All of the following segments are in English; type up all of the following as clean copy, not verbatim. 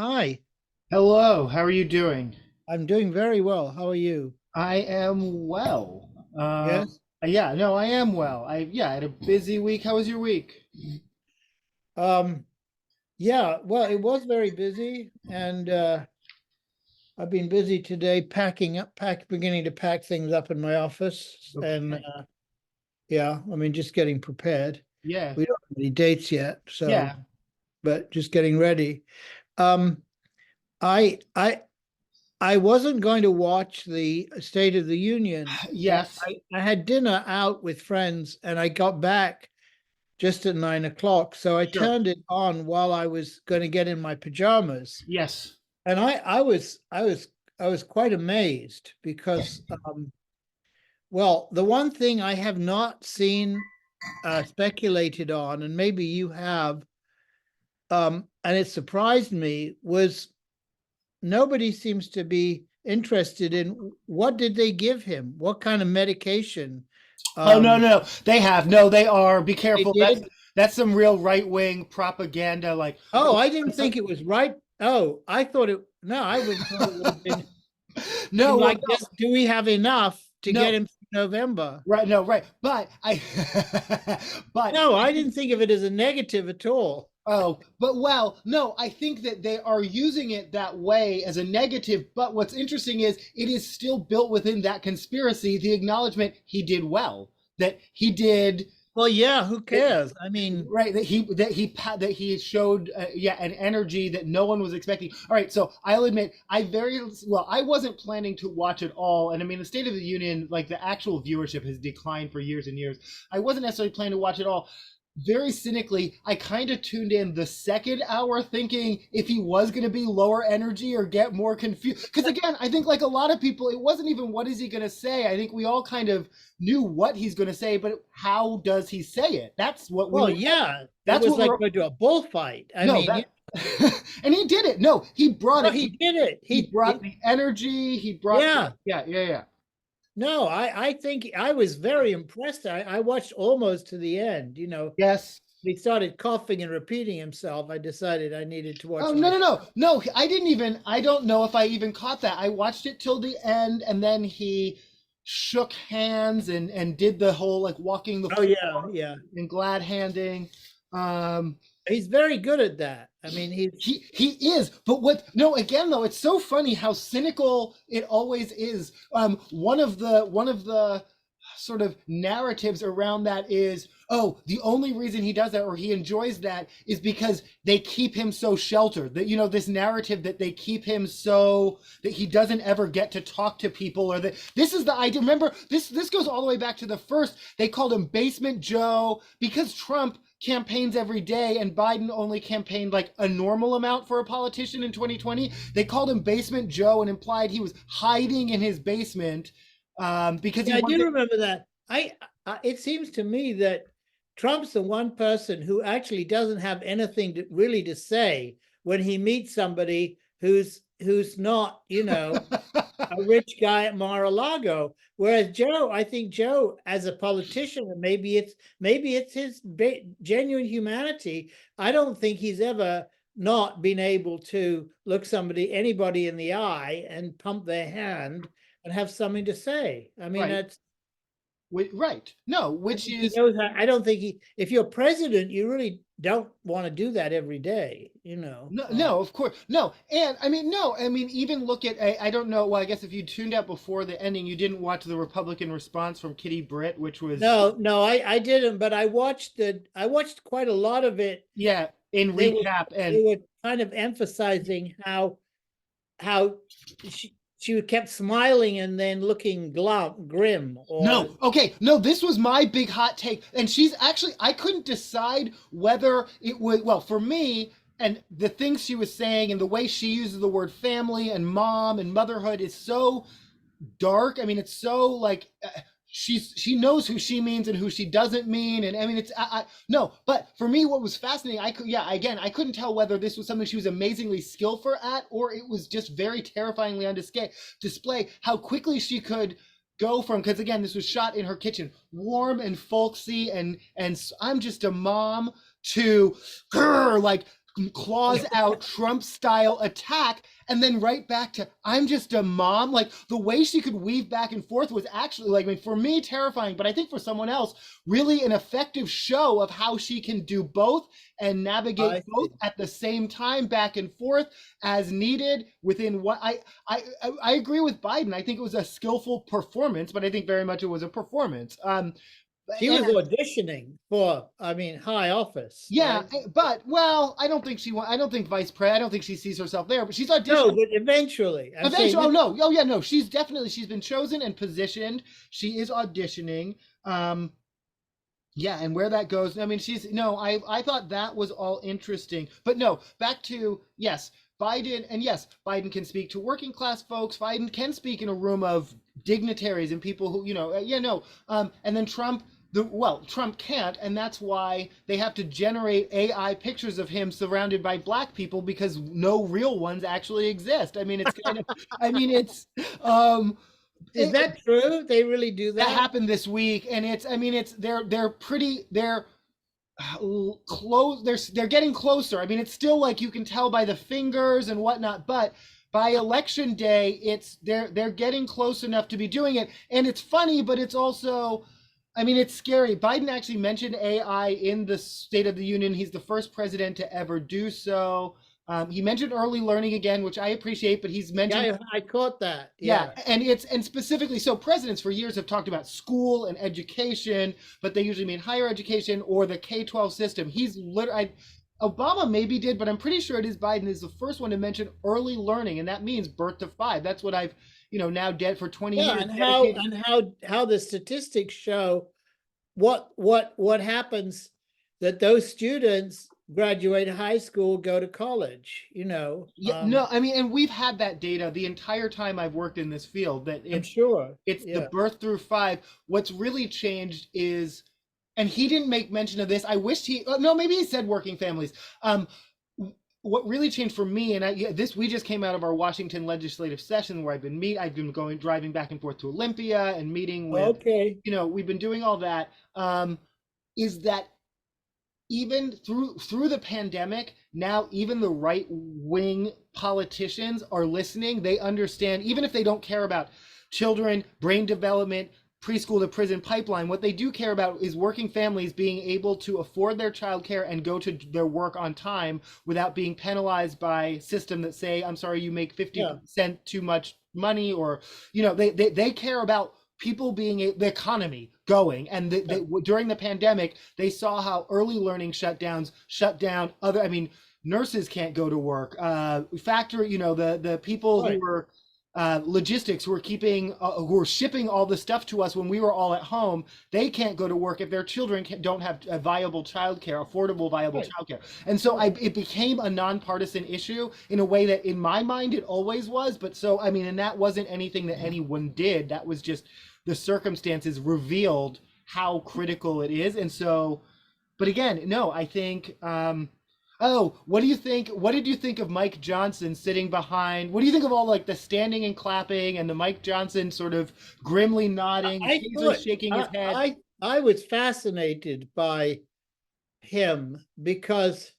Hi, Hello, how are you doing? I'm doing very well. How are you? I am well. Yes. Yeah, no, I am well. I had a busy week. How was your week? Um, yeah, well, it was very busy, and I've been busy today beginning to pack things up in my office, and Okay. yeah, I mean, just getting prepared. Yeah. We don't have any dates yet, Yeah. but just getting ready. Um, I I I wasn't going to watch the State of the Union. Yes. I had dinner out with friends, and I got back just at 9 o'clock. So I Sure. turned it on while I was going to get in my pajamas, Yes. and I was quite amazed because, well, the one thing I have not seen speculated on, and maybe you have, and it surprised me, was nobody seems to be interested in what did they give him, what kind of medication. Oh no, Um, no, they have. No, they are. Be they careful. That's did. that's some real right-wing propaganda. Like, Oh, I didn't think it was right. Oh, I thought it. No, I would thought it would have been no, well, like this. Do we have enough to no, get him through November? right, no, right. But but No, I didn't think of it as a negative at all. Oh, but well, no, I think that they are using it that way as a negative. But what's interesting is it is still built within that conspiracy, the acknowledgement he did well, that he did Well, yeah, who cares? I mean, right, that he showed yeah, an energy that no one was expecting. All right, so I'll admit I very well, I wasn't planning to watch it all, and I mean the State of the Union, like the actual viewership has declined for years and years. I wasn't necessarily planning to watch it all. Very cynically, I kind of tuned in the second hour thinking if he was going to be lower energy or get more confused. Because again, I think like a lot of people, it wasn't even what is he going to say. I think we all kind of knew what he's going to say, but how does he say it? That's what we well, were. yeah, it That's was what like we're. going to a bullfight. I No, mean, that. And he did it. No, he brought no, it. he did it. He brought the energy. He brought. Yeah, Yeah, yeah, yeah. no, I think I was very impressed. I watched almost to the end. Yes. He started coughing and repeating himself. I decided I needed to Oh watch no my. no no no! I didn't even. I don't know if I even caught that. I watched it till the end, and then he shook hands and did the whole like walking the Oh floor yeah, yeah. and glad handing. Um, He's very good at that. I mean, he's he is, but what? No, again though, it's so funny how cynical it always is. One of the sort of narratives around that is, oh, the only reason he does that or he enjoys that is because they keep him so sheltered. That this narrative that they keep him so that he doesn't ever get to talk to people, or that this is the idea. Remember, this goes all the way back to the first. They called him Basement Joe because Trump campaigns every day and Biden only campaigned like a normal amount for a politician in 2020. They called him Basement Joe and implied he was hiding in his basement because he yeah, I do wanted. remember that. It seems to me that Trump's the one person who actually doesn't have anything really to say when he meets somebody who's not, a rich guy at Mar-a-Lago. Whereas Joe, I think Joe, as a politician, and maybe it's his genuine humanity. I don't think he's ever not been able to look anybody in the eye and pump their hand and have something to say. I mean, Right. that's. Right. No, I which think he is knows how, I don't think he. If you're president, you really don't want to do that every day. no, no, of course, no, and I mean, no, I mean, even look at I don't know. Well, I guess if you tuned out before the ending, you didn't watch the Republican response from Kitty Britt, which was No, no, I didn't, but I watched quite a lot of it. yeah, in They were recap they and were kind of emphasizing how she kept smiling and then looking grim, or no, okay, no, this was my big hot take, and she's actually I couldn't decide whether it was well for me. And the things she was saying and the way she uses the word family and mom and motherhood is so dark. I mean, it's so like she knows who she means and who she doesn't mean, and I mean it's no. But for me, what was fascinating, I could yeah again I couldn't tell whether this was something she was amazingly skillful at or it was just very terrifyingly on display how quickly she could go from because again this was shot in her kitchen, warm and folksy and I'm just a mom to grr, like claws out Trump style attack, and then right back to I'm just a mom. Like the way she could weave back and forth was actually, like, I mean, for me terrifying, but I think for someone else really an effective show of how she can do both and navigate both at the same time, back and forth as needed within what I agree with Biden. I think it was a skillful performance, but I think very much it was a performance. She was auditioning for, I mean, high office. Yeah, right? but well, I don't think I don't think vice president. I don't think she sees herself there. But she's auditioning. No, but eventually. Eventually, oh no, oh yeah, no. She's been chosen and positioned. She is auditioning. Yeah, and where that goes, I mean, I thought that was all interesting. But no, back to yes, Biden, and yes, Biden can speak to working class folks. Biden can speak in a room of dignitaries and people who, and then Trump. Trump can't, and that's why they have to generate AI pictures of him surrounded by black people, because no real ones actually exist. I mean, it's kind of, I mean, it's, is that true? They really do that? That happened this week, and they're close. They're getting closer. I mean, it's still like you can tell by the fingers and whatnot, but by election day, they're getting close enough to be doing it, and it's funny, but it's also. I mean, it's scary. Biden actually mentioned AI in the State of the Union. He's the first president to ever do so. He mentioned early learning again, which I appreciate, but he's mentioned. Yeah, I caught that. Yeah, and specifically, so presidents for years have talked about school and education, but they usually mean higher education or the K-12 system. He's literally. Obama maybe did, but I'm pretty sure it is Biden is the first one to mention early learning, and that means birth to 5. That's what I've now dead for 20 years. And how the statistics show what happens, that those students graduate high school, go to college. No, I mean, and we've had that data the entire time I've worked in this field. That I'm sure it's the birth through 5. What's really changed is. And he didn't make mention of this. I wished maybe he said working families. What really changed for me, and we just came out of our Washington legislative session where I've been driving back and forth to Olympia and meeting with, we've been doing all that, is that even through the pandemic, now even the right wing politicians are listening. They understand, even if they don't care about children, brain development, preschool to prison pipeline, what they do care about is working families being able to afford their childcare and go to their work on time without being penalized by system that say, I'm sorry, you make 50% too much money, or they care about people being the economy going. And during the pandemic, they saw how early learning shut down other. I mean, nurses can't go to work. Factory, the people who were logistics who were shipping all the stuff to us when we were all at home, they can't go to work if their children don't have a viable childcare, affordable, viable childcare. And so it became a nonpartisan issue in a way that in my mind it always was. But so, I mean, and that wasn't anything that anyone did. That was just the circumstances revealed how critical it is. And so, but again, no, I think, what do you think? What did you think of Mike Johnson sitting behind? What do you think of all like the standing and clapping and the Mike Johnson sort of grimly nodding, shaking his head? I was fascinated by him because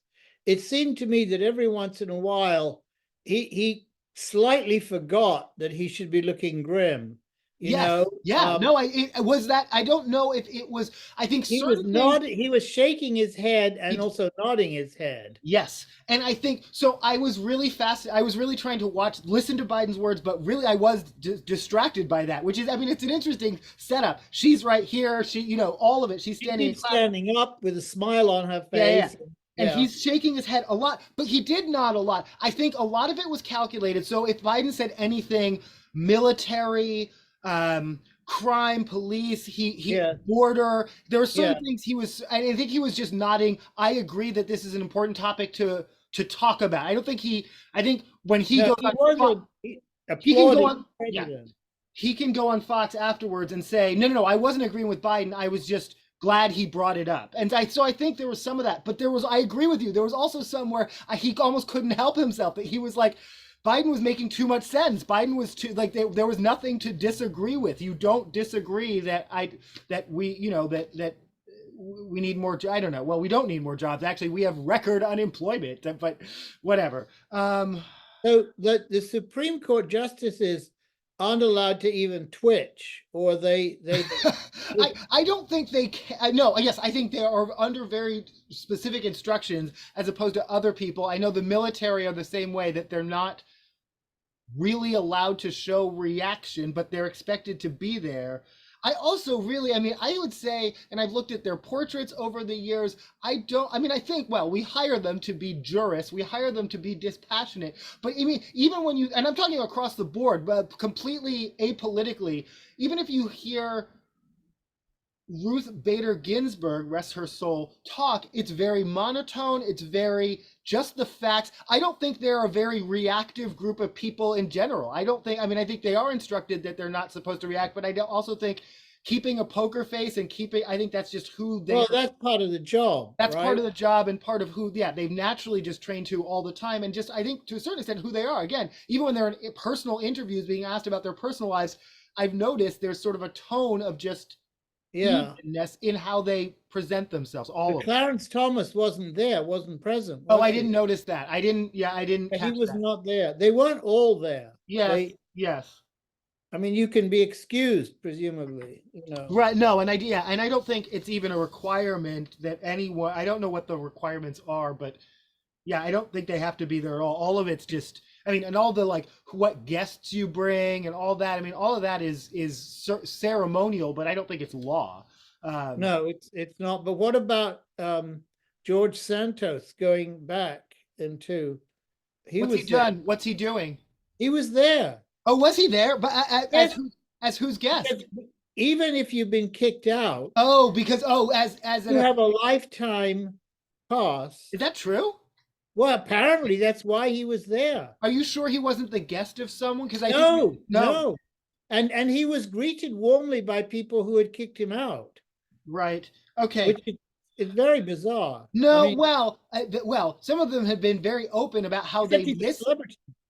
it seemed to me that every once in a while he slightly forgot that he should be looking grim. Yeah. It was that. I don't know if it was. I think he was shaking his head and also nodding his head. Yes, and I think so. I was really fascinated. I was really trying to listen to Biden's words, but really I was distracted by that. Which is, I mean, it's an interesting setup. She's right here. She, all of it. She's standing up with a smile on her face. And he's shaking his head a lot, but he did nod a lot. I think a lot of it was calculated. So if Biden said anything military, crime, police, border, there were certain things I think he was just nodding. I agree that this is an important topic to talk about. I think when he goes on Fox, he can go on Fox afterwards and say, no, I wasn't agreeing with Biden. I was just glad he brought it up. And so I think there was some of that, but I agree with you. There was also some where he almost couldn't help himself, that he was like, Biden was making too much sense. Biden was too, like, there was nothing to disagree with. You don't disagree that we need more. I don't know. Well, we don't need more jobs. Actually, we have record unemployment, but whatever. So the Supreme Court justices aren't allowed to even twitch, or they I don't think they can. No, yes, I think they are under very specific instructions as opposed to other people. I know the military are the same way, that they're not really allowed to show reaction, but they're expected to be there. I also really, I mean, I would say, and I've looked at their portraits over the years, I think, well, we hire them to be jurists, we hire them to be dispassionate, but I mean, even when you, and I'm talking across the board, but completely apolitically, even if you hear Ruth Bader Ginsburg, rest her soul, talk, it's very monotone, it's very just the facts. I don't think they're a very reactive group of people in general. I think they are instructed that they're not supposed to react, but I also think keeping a poker face and I think that's just who they well, that's part of the job. That's right? part of the job and part of who, they've naturally just trained to all the time. And just, I think to a certain extent, who they are. Again, even when they're in personal interviews being asked about their personal lives, I've noticed there's sort of a tone of just evenness in how they present themselves. Clarence Thomas wasn't present. Oh, I didn't notice that. I didn't He was not there. They weren't all there. Yes. I mean, you can be excused, presumably, Right. No, and I don't think it's even a requirement that anyone, I don't know what the requirements are, but yeah, I don't think they have to be there at all. All of it's just, I mean, and all the like what guests you bring and all that. I mean, all of that is ceremonial, but I don't think it's law. No, it's not. But what about George Santos going back into? What's he done? What's he doing? He was there. Oh, was he there? But as whose guest? Even if you've been kicked out. Oh, because as you have a lifetime pass. Is that true? Well, apparently that's why he was there. Are you sure he wasn't the guest of someone? Because no. And he was greeted warmly by people who had kicked him out. Right. Okay. Which is very bizarre. No, I mean, well, some of them have been very open about how they miss.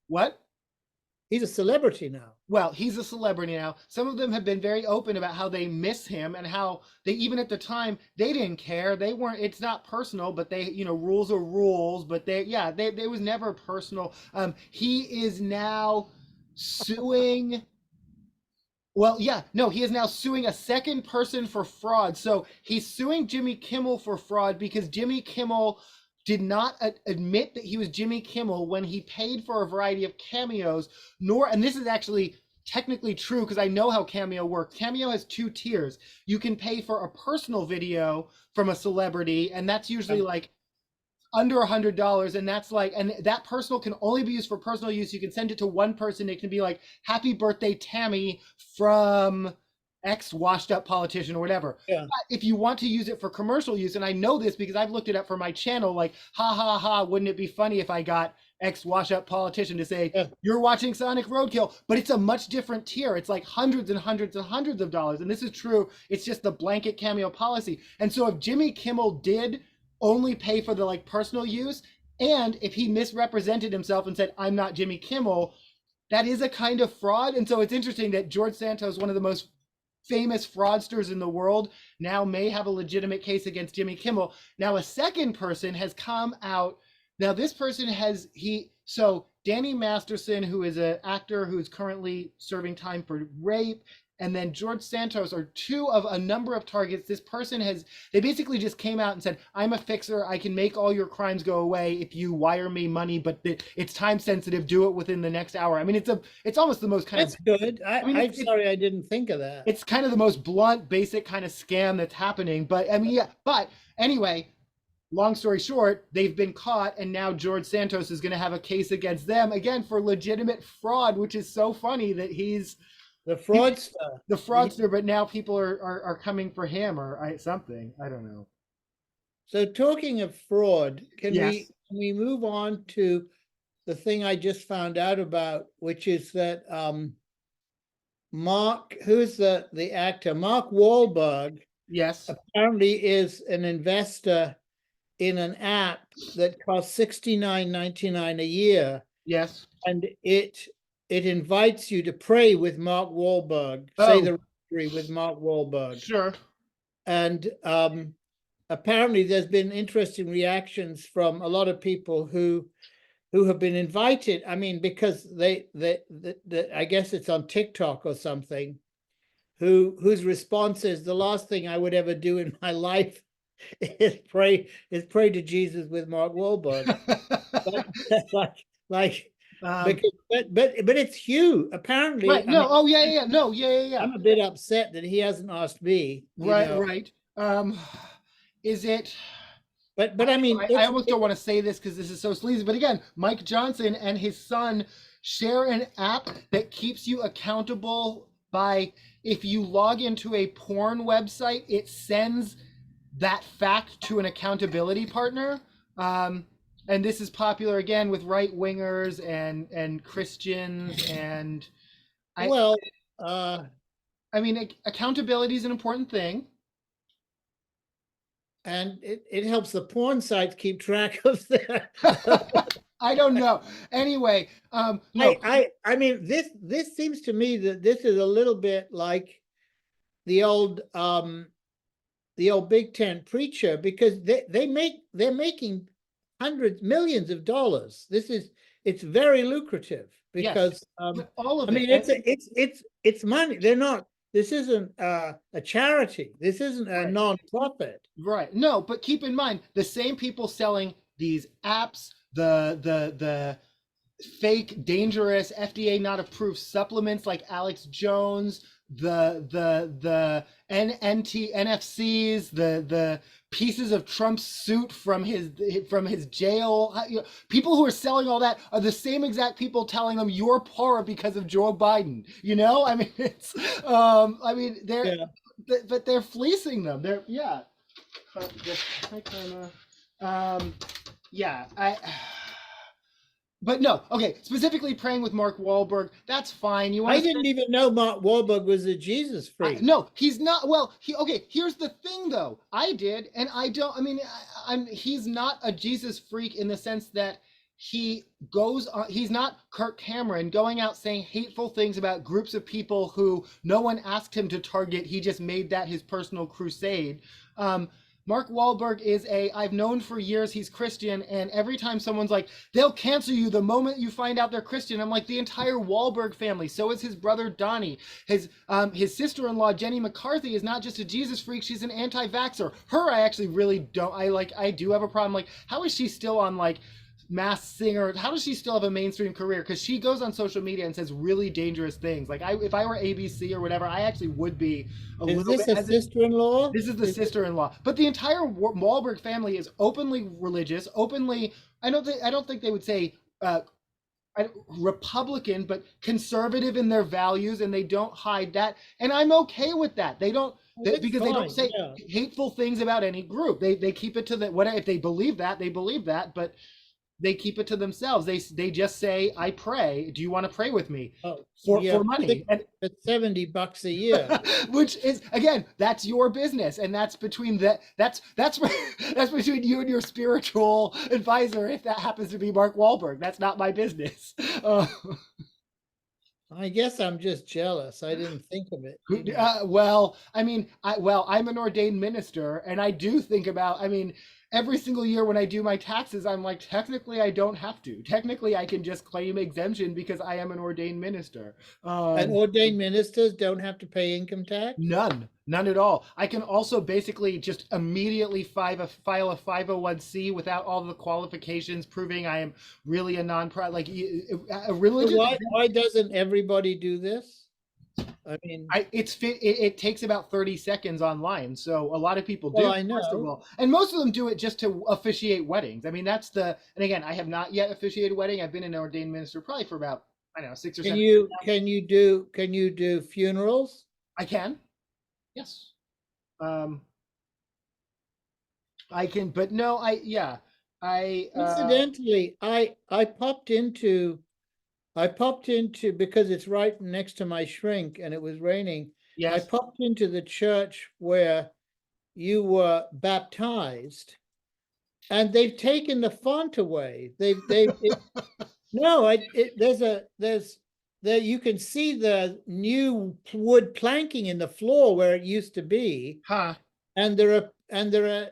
What? He's a celebrity now. Well, he's a celebrity now. Some of them have been very open about how they miss him and how they, even at the time, they didn't care. They weren't, it's not personal, but they, rules are rules, but they was never personal. He is now suing. Well, he is now suing a second person for fraud. So he's suing Jimmy Kimmel for fraud because Jimmy Kimmel did not admit that he was Jimmy Kimmel when he paid for a variety of cameos, and this is actually technically true because I know how Cameo works. Cameo has two tiers. You can pay for a personal video from a celebrity, and that's usually like under $100, and that's like, and that personal can only be used for personal use. You can send it to one person. It can be like, happy birthday, Tammy, from X washed up politician or whatever. Yeah. But if you want to use it for commercial use, and I know this because I've looked it up for my channel, like, ha ha ha, wouldn't it be funny if I got X wash up politician to say, you're watching Sonic Roadkill, but it's a much different tier. It's like hundreds and hundreds and hundreds of dollars. And this is true. It's just the blanket Cameo policy. And so if Jimmy Kimmel did only pay for the like personal use, and if he misrepresented himself and said, I'm not Jimmy Kimmel, that is a kind of fraud. And so it's interesting that George Santos, one of the most famous fraudsters in the world, now may have a legitimate case against Jimmy Kimmel. Now a second person has come out. Now this person so Danny Masterson, who is an actor who is currently serving time for rape, and then George Santos are two of a number of targets. This person they basically just came out and said, I'm a fixer. I can make all your crimes go away if you wire me money, but it's time sensitive. Do it within the next hour. I mean, it's almost the most kind That's good. I'm sorry I didn't think of that. It's kind of the most blunt, basic kind of scam that's happening. But I mean, but anyway, long story short, they've been caught, and now George Santos is going to have a case against them again for legitimate fraud, which is so funny that he's the fraudster. But now people are coming for him or something. I don't know. So talking of fraud, can we move on to the thing I just found out about, which is that Mark, who's the actor, Mark Wahlberg, yes, apparently is an investor in an app that costs $69.99 a year. Yes, and it invites you to pray with Mark Wahlberg, say the rosary with Mark Wahlberg. Sure. And apparently there's been interesting reactions from a lot of people who have been invited. I mean, because they I guess it's on TikTok or something, whose response is, the last thing I would ever do in my life is pray to Jesus with Mark Wahlberg. like because, but it's Hugh apparently. Right. I No. mean, Oh yeah. Yeah. No. Yeah. I'm a bit upset that he hasn't asked me. Right. Right. Is it? But I mean, I almost don't want to say this because this is so sleazy. But again, Mike Johnson and his son share an app that keeps you accountable by, if you log into a porn website, it sends that fact to an accountability partner. And this is popular again with right wingers and Christians and I mean, accountability is an important thing. And it helps the porn sites keep track of their. I don't know. Anyway, no. I mean, this seems to me that this is a little bit like the old Big Tent preacher, because they're making hundreds, millions of dollars. It's very lucrative because all of I mean, it's money. They're not. This isn't a charity. This isn't a non-profit. Right. No, but keep in mind, the same people selling these apps, the fake, dangerous, FDA not approved supplements like Alex Jones, the NFCs, the pieces of Trump's suit from his jail. People who are selling all that are the same exact people telling them you're poor because of Joe Biden. I mean, it's but they're fleecing them. But no, okay, specifically praying with Mark Wahlberg, that's fine. I didn't even know Mark Wahlberg was a Jesus freak. No, he's not. Well, here's the thing though. I did, and I don't, I mean, he's not a Jesus freak in the sense that he goes on, he's not Kirk Cameron going out saying hateful things about groups of people who no one asked him to target. He just made that his personal crusade. Mark Wahlberg is I've known for years he's Christian, and every time someone's like, they'll cancel you the moment you find out they're Christian, I'm like, the entire Wahlberg family, so is his brother Donnie. His sister-in-law, Jenny McCarthy, is not just a Jesus freak, she's an anti-vaxxer. Her, I actually really don't, I do have a problem. Like, how is she still on, like, Masked Singer? How does she still have a mainstream career? Because she goes on social media and says really dangerous things. Like, if I were ABC or whatever, I actually would be a little bit. Is this a sister-in-law? This is the sister-in-law. But the entire Wahlberg family is openly religious, openly. I don't think they would say Republican, but conservative in their values, and they don't hide that. And I'm okay with that. They don't. Because they don't say hateful things about any group. They keep it to if they believe that, they believe that, but they keep it to themselves. They just say, I pray. Do you want to pray with me? For money? It's $70 a year. Which is, again, that's your business. And that's between that's between you and your spiritual advisor, if that happens to be Mark Wahlberg. That's not my business. I guess I'm just jealous. I didn't think of it. Well, I mean, I'm an ordained minister, and I do think about, I mean, every single year when I do my taxes, I'm like, technically I don't have to. Technically I can just claim exemption because I am an ordained minister. And ordained ministers don't have to pay income tax? None at all. I can also basically just immediately file a 501c without all the qualifications proving I am really a non-profit, like a religious. So why doesn't everybody do this? I mean, it takes about 30 seconds online, so a lot of people do. Well, I know. First of all, and most of them do it just to officiate weddings. I mean, and again, I have not yet officiated a wedding. I've been an ordained minister probably for about, I don't know, 6 or 7 years. Can you do funerals? I can. Yes. I can, but no, incidentally, I popped into because it's right next to my shrink and it was raining. Yes. I popped into the church where you were baptized, and they've taken the font away. You can see the new wood planking in the floor where it used to be. Huh. And there are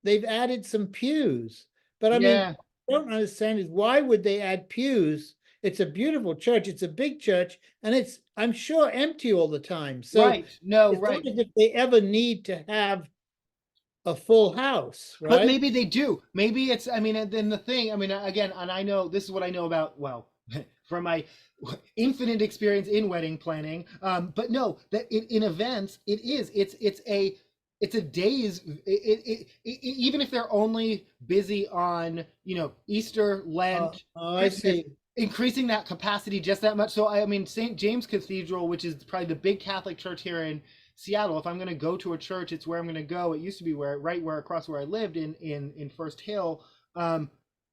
they've added some pews. But I mean, Yeah. I don't understand is why would they add pews? It's a beautiful church. It's a big church, and it's, I'm sure, empty all the time. So Right. No, it's right. not as if they ever need to have a full house, But right? maybe they do. Maybe it's, I mean, and then the thing, I mean, again, and I know this is what I know about, well, from my infinite experience in wedding planning. But no, that in events, it's a day's, even if they're only busy on, Easter, Lent, I Christmas, see. increasing that capacity just that much. So I mean, St. James Cathedral, which is probably the big Catholic church here in Seattle, if I'm going to go to a church, it's where I'm going to go. It used to be right where across where I lived in First Hill.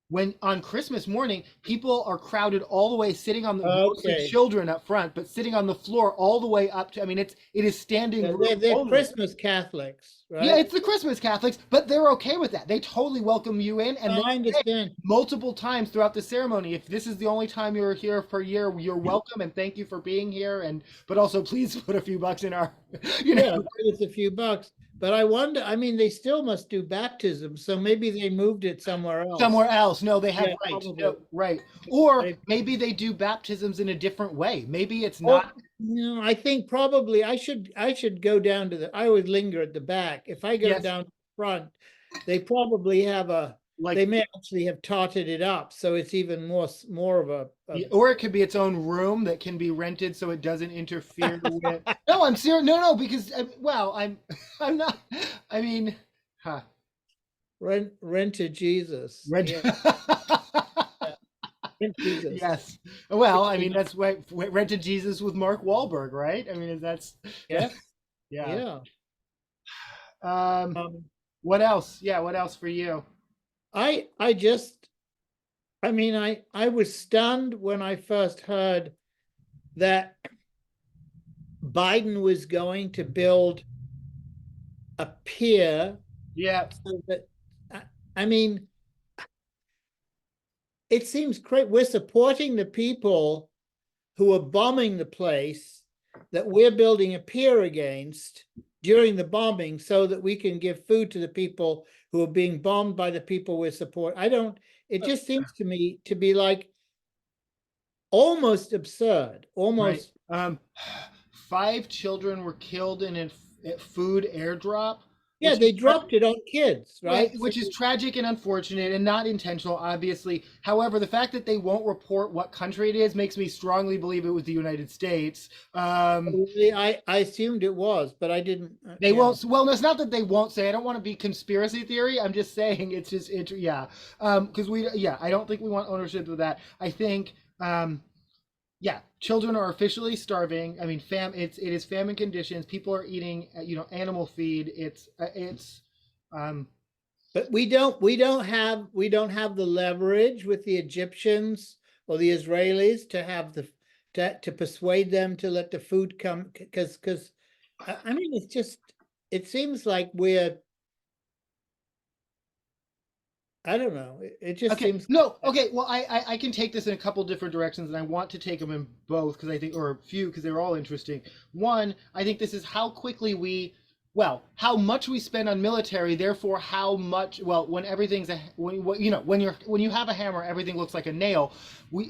When on Christmas morning, people are crowded all the way, sitting on the mostly Okay. children up front, but sitting on the floor all the way up to. I mean, it is standing room They're only. Christmas Catholics, Yeah, right? it's the Christmas Catholics, but they're okay with that. They totally welcome you in, and No, they I say understand. multiple times throughout the ceremony, if this is the only time you're here per year, you're welcome and thank you for being here. And but also please put a few bucks in our, Yeah, it's a few bucks. But I wonder, I mean, they still must do baptism, so maybe they moved it somewhere else. somewhere else. No, they have Yeah, right. probably. No, right. Or They- maybe they do baptisms in a different way. Maybe it's not. No, I think probably I should go down to I always linger at the back. If I go Yes. down to the front, they probably have Like, they may actually have totted it up, so it's even more of a or it could be its own room that can be rented so it doesn't interfere with. No, I'm serious. No, because well, I'm not. I mean, huh. rent to Jesus. Rent. Yeah, rent Jesus. Yes. Well, I mean, that's why Rented Jesus with Mark Wahlberg, right? I mean, that's Yeah, yeah. yeah. What else? Yeah, what else for you? I just, I mean, I was stunned when I first heard that Biden was going to build a pier. Yeah. So that, I mean, it seems great. We're supporting the people who are bombing the place that we're building a pier against during the bombing so that we can give food to the people who are being bombed by the people we support. It just seems to me to be like almost absurd, almost. Right. 5 children were killed in a food airdrop. Yeah, they dropped it on kids, right? Which is tragic and unfortunate and not intentional, obviously. However, the fact that they won't report what country it is makes me strongly believe it was the United States. I assumed it was, but I didn't. They won't. Well, it's not that they won't say. I don't want to be conspiracy theory. I'm just saying it's just yeah. Because I don't think we want ownership of that. I think yeah, children are officially starving. I mean, it is famine conditions. People are eating, animal feed. But we don't have the leverage with the Egyptians or the Israelis to have to persuade them to let the food come, because I mean, it seems like I don't know. It just okay. seems No. Okay. Well, I can take this in a couple different directions, and I want to take them in both because I think, or a few, because they're all interesting. One, I think this is how quickly how much we spend on military, therefore how much, when everything's when you have a hammer, everything looks like a nail.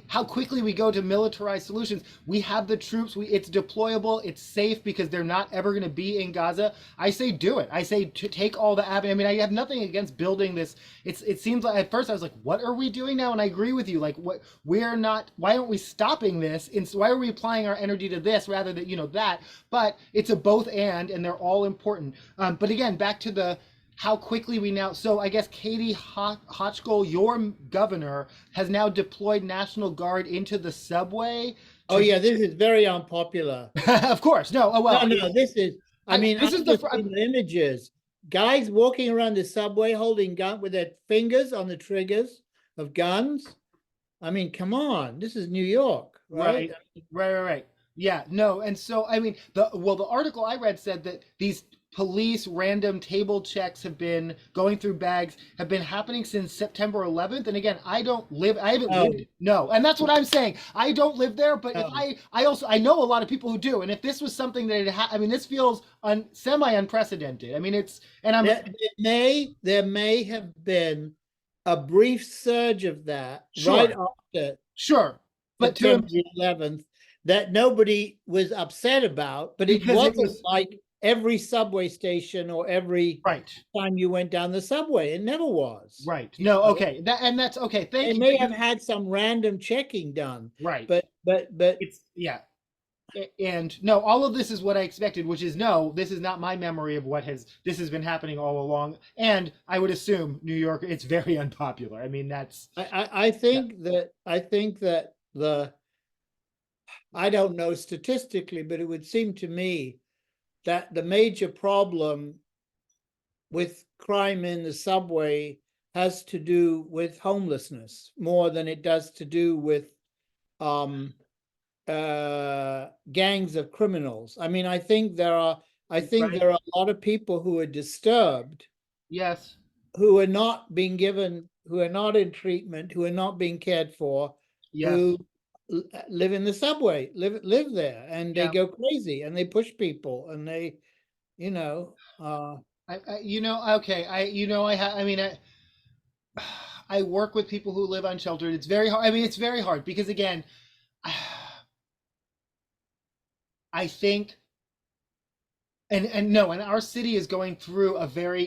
How quickly we go to militarized solutions. We have the troops, it's deployable, it's safe because they're not ever going to be in Gaza. I say do it. I say to take all the avenue. I mean, I have nothing against building this. It seems like at first I was like, what are we doing now? And I agree with you. Like, why aren't we stopping this? And why are we applying our energy to this rather than, that? But it's a both and they're all important. But again, back to how quickly we now. So I guess Katie Hochul, your governor, has now deployed National Guard into the subway. Oh yeah, this is very unpopular. Of course, no. Oh well. No, this is. I mean, this is the images. Guys walking around the subway holding gun with their fingers on the triggers of guns. I mean, come on, this is New York, right? Right. Yeah, no. And so, I mean, the article I read said that these police random table checks have been going through bags have been happening since September 11th. And again, I haven't Oh, lived. No. And that's what I'm saying. I don't live there, but if oh. I know a lot of people who do. And if this was something that I mean, this feels semi unprecedented. I mean, There may have been a brief surge of that right sure, after sure. But September 11th that nobody was upset about, but it because it wasn't was like every subway station or every right. time you went down the subway. It never was. Right. You No, know? okay. That's okay. They Thank you. may have had some random checking done, Right. but It's yeah. And no, all of this is what I expected, which is no, this is not my memory of this has been happening all along. And I would assume New York, it's very unpopular. I mean, that's I think that I don't know statistically, but it would seem to me that the major problem with crime in the subway has to do with homelessness more than it does to do with gangs of criminals. I mean, I think there are right. a lot of people who are disturbed, Yes. who are not being given, who are not in treatment, who are not being cared for, Yes. who live in the subway, live there, and they Yeah. go crazy and they push people and they, you know, okay. I mean, I work with people who live unsheltered. It's very hard. I mean, it's very hard because again, I think and no, and our city is going through a very,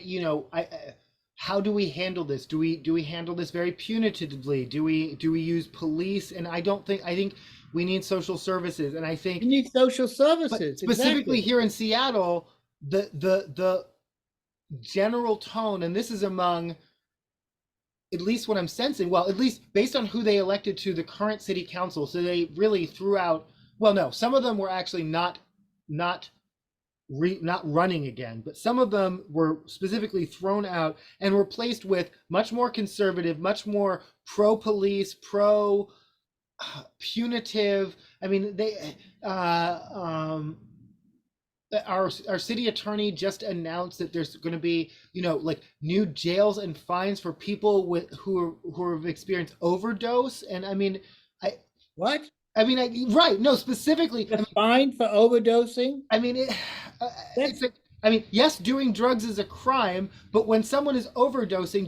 how do we handle this? Do we handle this very punitively? Do we use police? And I think we need social services. And I think, you need social but services. specifically Exactly. here in Seattle, the general tone, and this is among at least what I'm sensing, well, at least based on who they elected to the current city council, so they really threw out, well, no, some of them were actually not not running again, but some of them were specifically thrown out and replaced with much more conservative, much more pro-police, pro-punitive. I mean, our city attorney just announced that there's going to be, like new jails and fines for people who have experienced overdose. And I mean, What? right? No, specifically, A fine for overdosing? I mean, it's That's like, I mean, yes, doing drugs is a crime, but when someone is overdosing,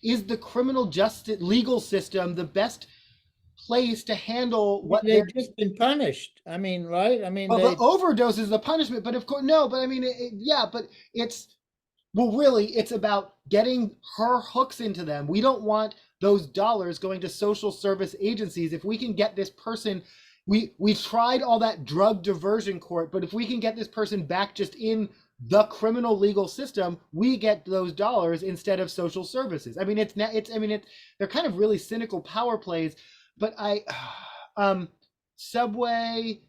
is the criminal justice legal system the best place to handle what they're? they've just been punished. I mean, right? I mean, Well, the they overdose is the punishment, but of course, no. But I mean, yeah, but it's well, really, it's about getting her hooks into them. We don't want those dollars going to social service agencies. If we can get this person, we tried all that drug diversion court, but if we can get this person back just in the criminal legal system, we get those dollars instead of social services. I mean, they're kind of really cynical power plays, but Subway,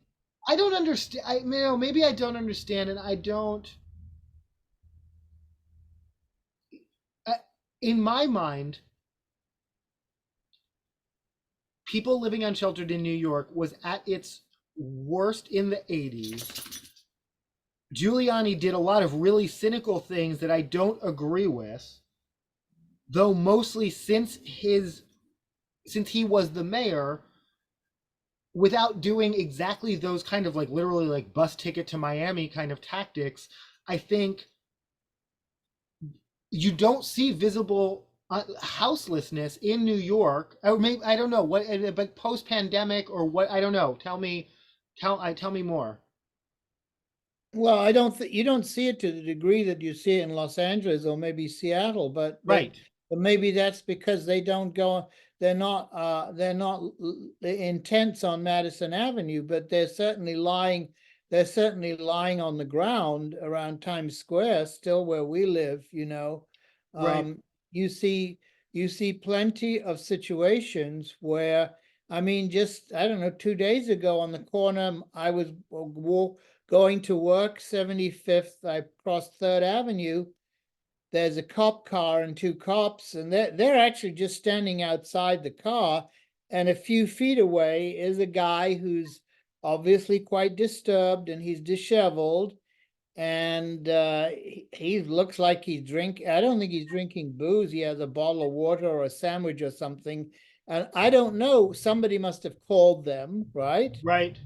I don't understand. Maybe I don't understand, and I don't. In my mind, people living unsheltered in New York was at its worst in the 80s. Giuliani did a lot of really cynical things that I don't agree with, though mostly since he was the mayor, without doing exactly those kind of like literally like bus ticket to Miami kind of tactics. I think you don't see visible houselessness in New York, or maybe I don't know what, but post pandemic or what, I don't know. Tell me more. well, I don't think you don't see it to the degree that you see it in Los Angeles or maybe Seattle, Right, but maybe that's because they don't go. They're not intense on Madison Avenue, but they're certainly lying. They're certainly lying on the ground around Times Square, still where we live. right, Um, you see plenty of situations where, I mean, just I don't know, 2 days ago on the corner, I was going to work, 75th, I crossed Third Avenue. There's a cop car and two cops, and they're actually just standing outside the car. And a few feet away is a guy who's obviously quite disturbed and he's disheveled. and he looks like he's drinking. I don't think he's drinking booze. He has a bottle of water or a sandwich or something. And I don't know. Somebody must have called them, right? Right.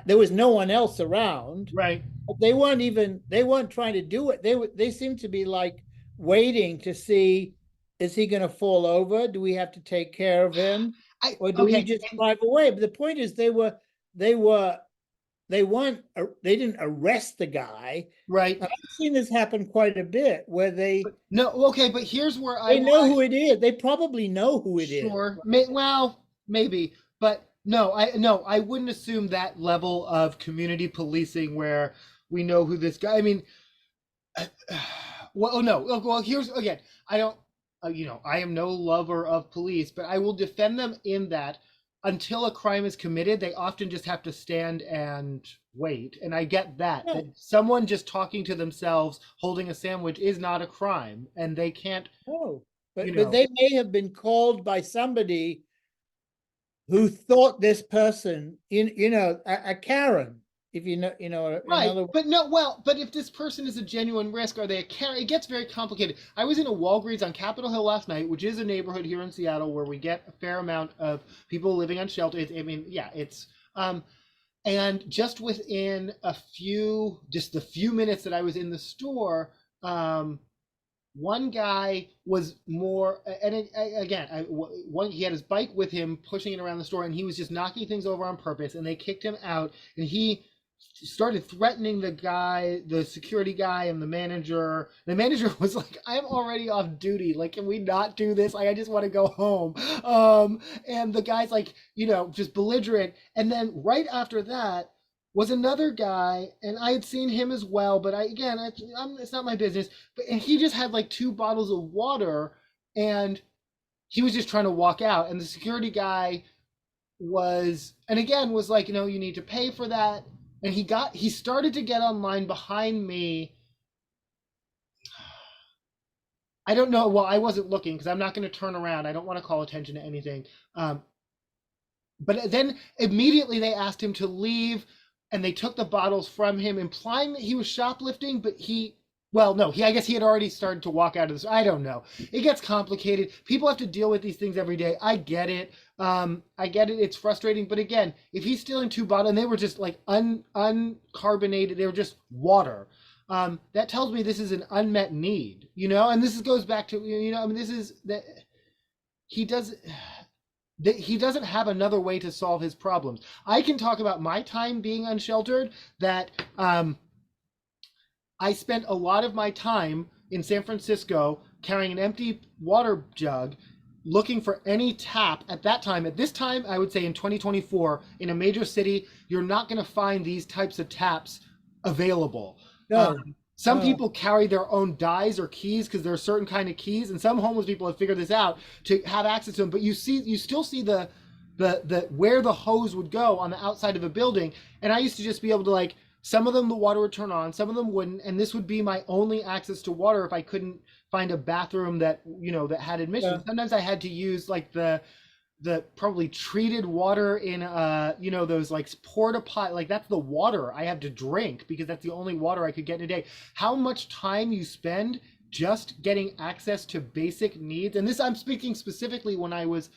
There was no one else around. Right. They weren't trying to do it. They seemed to be like waiting to see, is he going to fall over? Do we have to take care of him? Or do we Okay. just drive away? But the point is they weren't, they didn't arrest the guy. Right. And I've seen this happen quite a bit where No. Okay. But here's where they know who it is. They probably know who it is. Sure. Well, maybe, but no, I wouldn't assume that level of community policing where we know who this guy. I mean, well, no. Well, here's again. I don't. I am no lover of police, but I will defend them in that until a crime is committed, they often just have to stand and wait. And I get that. No. That someone just talking to themselves, holding a sandwich, is not a crime, and they can't. No, but You know. they may have been called by somebody who thought this person, a Karen. If you know, Right, another. but no, well, but if this person is a genuine risk, are they a carry? It gets very complicated. I was in a Walgreens on Capitol Hill last night, which is a neighborhood here in Seattle where we get a fair amount of people living on shelter. I mean, yeah, it's and just within just the few minutes that I was in the store, one guy was more, and he had his bike with him, pushing it around the store, and he was just knocking things over on purpose, and they kicked him out, and he started threatening the security guy and the manager. The manager was like, I'm already off duty. Like, can we not do this? Like, I just want to go home. And the guy's like, just belligerent. And then right after that was another guy, and I had seen him as well, but it's not my business. And he just had like 2 bottles of water, and he was just trying to walk out. And the security guy was like, you need to pay for that. And he started to get online behind me. I don't know. Well, I wasn't looking because I'm not going to turn around. I don't want to call attention to anything. But then immediately they asked him to leave, and they took the bottles from him, implying that he was shoplifting. But I guess he had already started to walk out of this. I don't know. It gets complicated. People have to deal with these things every day. I get it. It's frustrating. But again, if he's stealing 2 bottles, and they were just like uncarbonated, they were just water. That tells me this is an unmet need, and this goes back to, this is that he doesn't have another way to solve his problems. I can talk about my time being unsheltered, that, I spent a lot of my time in San Francisco carrying an empty water jug, looking for any tap at this time, I would say in 2024, in a major city, you're not going to find these types of taps available. No. Some people carry their own dies or keys because there are certain kind of keys, and some homeless people have figured this out to have access to them. But you still see the where the hose would go on the outside of a building. And I used to just be able to, some of them the water would turn on, some of them wouldn't, and this would be my only access to water if I couldn't find a bathroom that that had admission. Yeah. Sometimes I had to use the probably treated water in those porta pot, that's the water I have to drink because that's the only water I could get in a day. How much time you spend just getting access to basic needs, and this I'm speaking specifically when I was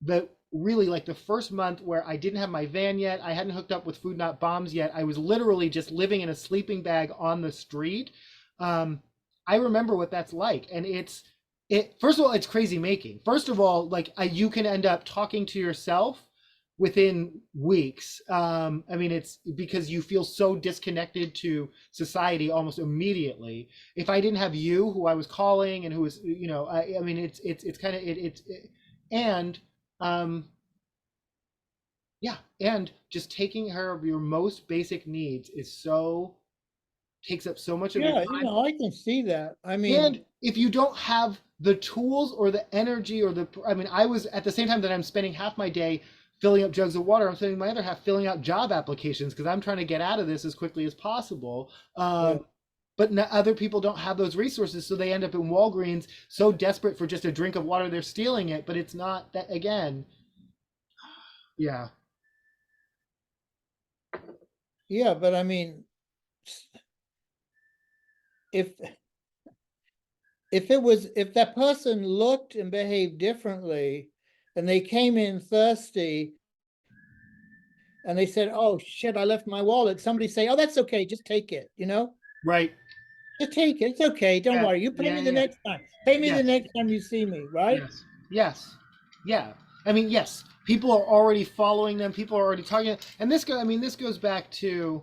the first month where I didn't have my van yet. I hadn't hooked up with Food Not Bombs yet. I was literally just living in a sleeping bag on the street. I remember what that's like. And first of all, it's crazy making. First of all, you can end up talking to yourself within weeks. It's because you feel so disconnected to society almost immediately. If I didn't have you, who I was calling and who was, and just taking care of your most basic needs takes up so much of your time. I can see that. And if you don't have the tools or the energy I was at the same time that I'm spending half my day filling up jugs of water, I'm spending my other half filling out job applications because I'm trying to get out of this as quickly as possible. But other people don't have those resources, so they end up in Walgreens so desperate for just a drink of water, they're stealing it. But it's not that, again. Yeah. Yeah, but if if that person looked and behaved differently, and they came in thirsty, and they said, "Oh shit, I left my wallet," somebody say, "Oh, that's okay, just take it," Right. just take it, it's okay, don't Yeah. worry, you pay Yeah. me the Yeah. next time, pay me the Yes. next time you see me, right? Yes. Yes. Yeah. I mean, yes. People are already following them. People are already talking. And this go. I mean, this goes back to.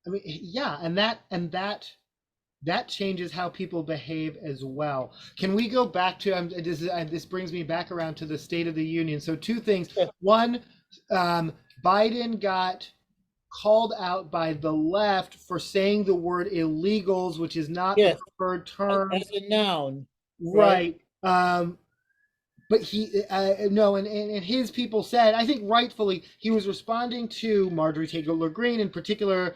I mean, yeah, and that changes how people behave as well. Can we go back to? This brings me back around to the State of the Union. So two things. Yeah. One, Biden got called out by the left for saying the word illegals, which is not the Yes, preferred term. as a noun, right? Right. But he no, and his people said, I think rightfully, he was responding to Marjorie Taylor Greene in particular.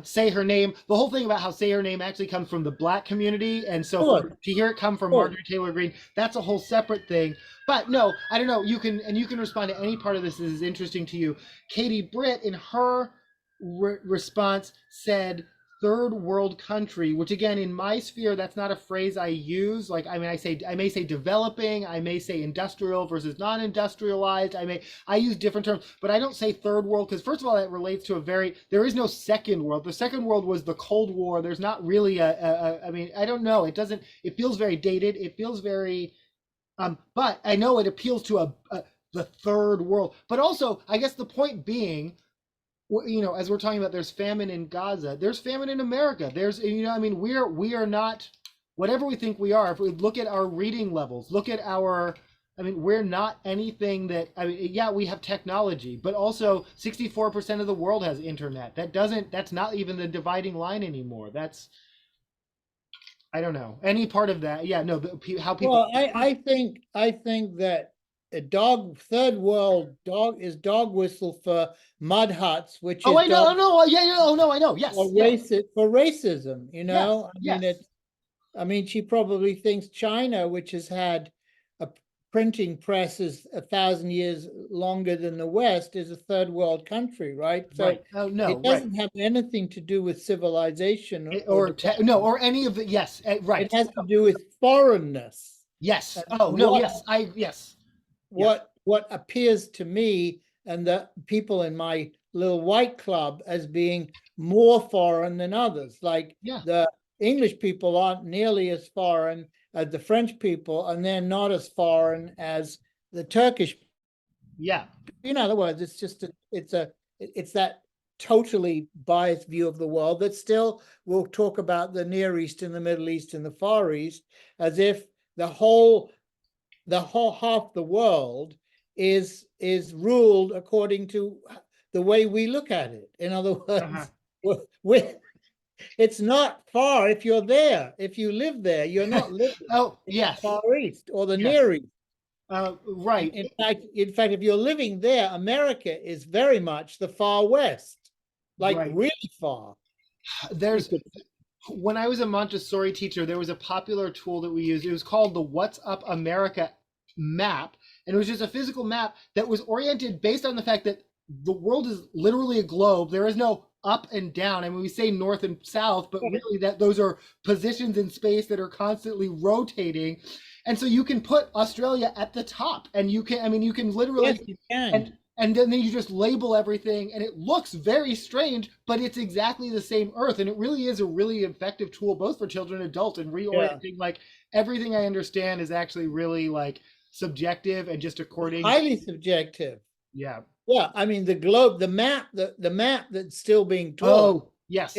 Say her name. The whole thing about how say her name actually comes from the Black community, and so Sure, to hear it come from sure. Marjorie Taylor Greene, that's a whole separate thing. But no, I don't know. You can respond to any part of this that is interesting to you. Katie Britt, in her response, said third world country, which again, in my sphere, that's not a phrase I use. Like, I mean, I may say developing, I may say industrial versus non-industrialized. I use different terms, but I don't say third world, because first of all, that relates to there is no second world. The second world was the Cold War. There's not really I mean, I don't know. It feels very dated. It feels very, but I know it appeals to the third world. But also, I guess the point being, as we're talking about, there's famine in Gaza, there's famine in America, there's, I mean, we are not whatever we think we are. If we look at our reading levels, look at I mean, we're not anything that, I mean, yeah, we have technology, but also 64% of the world has internet. That's not even the dividing line anymore. I don't know, any part of that. Yeah, no, how people. Well, I think that a third world dog whistle for mud huts, which Oh, is I know, no, yeah, yeah, oh no, I know, yes, for racism, yes, yes. I mean, she probably thinks China, which has had a printing press is 1,000 years longer than the West, is a third world country, right? So right. Oh no, it doesn't have anything to do with civilization or any of it. Yes, right. It has to do with foreignness. Yes. Oh no. Yes. Yes. What appears to me and the people in my little white club as being more foreign than others. Like the English people aren't nearly as foreign as the French people, and they're not as foreign as the Turkish. Yeah. In other words, it's that totally biased view of the world that still will talk about the Near East and the Middle East and the Far East as if the whole half the world is ruled according to the way we look at it. In other words, it's not far if you're there. If you live there, you're not living in the Far East or the Near East. Right. In fact, if you're living there, America is very much the far west, like really far. When I was a Montessori teacher, there was a popular tool that we used. It was called the What's Up America map. And it was just a physical map that was oriented based on the fact that the world is literally a globe. There is no up and down. I mean, we say north and south, but really those are positions in space that are constantly rotating. And so you can put Australia at the top, and you can literally, yes, you can. And then you just label everything, and it looks very strange, but it's exactly the same Earth. And it really is a really effective tool, both for children and adults, and reorienting. Like, everything I understand is actually really like subjective and just according. Highly subjective. Yeah. Yeah. I mean, the globe, the map that's still being taught. Oh, yes.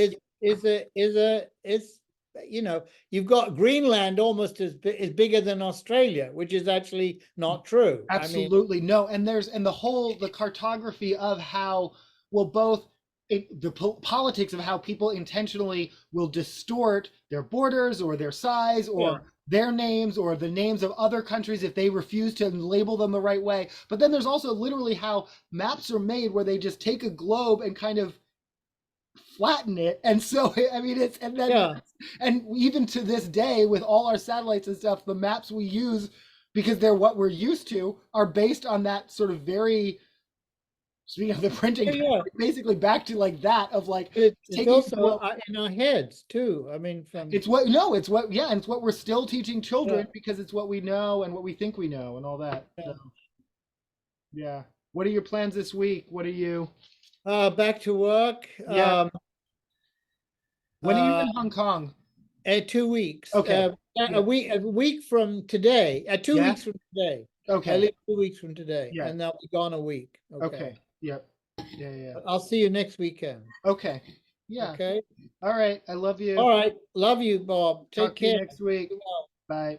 You've got Greenland almost is bigger than Australia, which is actually not true. Absolutely. No. And the cartography of how, both the politics of how people intentionally will distort their borders or their size or their names or the names of other countries if they refuse to label them the right way. But then there's also literally how maps are made where they just take a globe and kind of flatten it. And so, I mean, and even to this day, with all our satellites and stuff, the maps we use, because they're what we're used to, are based on that sort of very Speaking of the printing, Yeah. basically back to like that of like It's taking also what in our heads too. I mean, from it's what no, it's what yeah, and it's what we're still teaching children Yeah. because it's what we know and what we think we know and all that. So yeah. What are your plans this week? What are you? Back to work. Yeah. When are you Uh, in Hong Kong? 2 weeks. Okay. Yeah. A week from today. 2 Yeah. weeks from today. I Okay. leave 2 weeks from today, Yeah. and I'll be gone a week. Okay. Yep. Yeah. Yeah. But I'll see you next weekend. Okay. Yeah. Okay. All right. I love you. All right. Love you, Bob. Take Talk to you care. next week. Bye.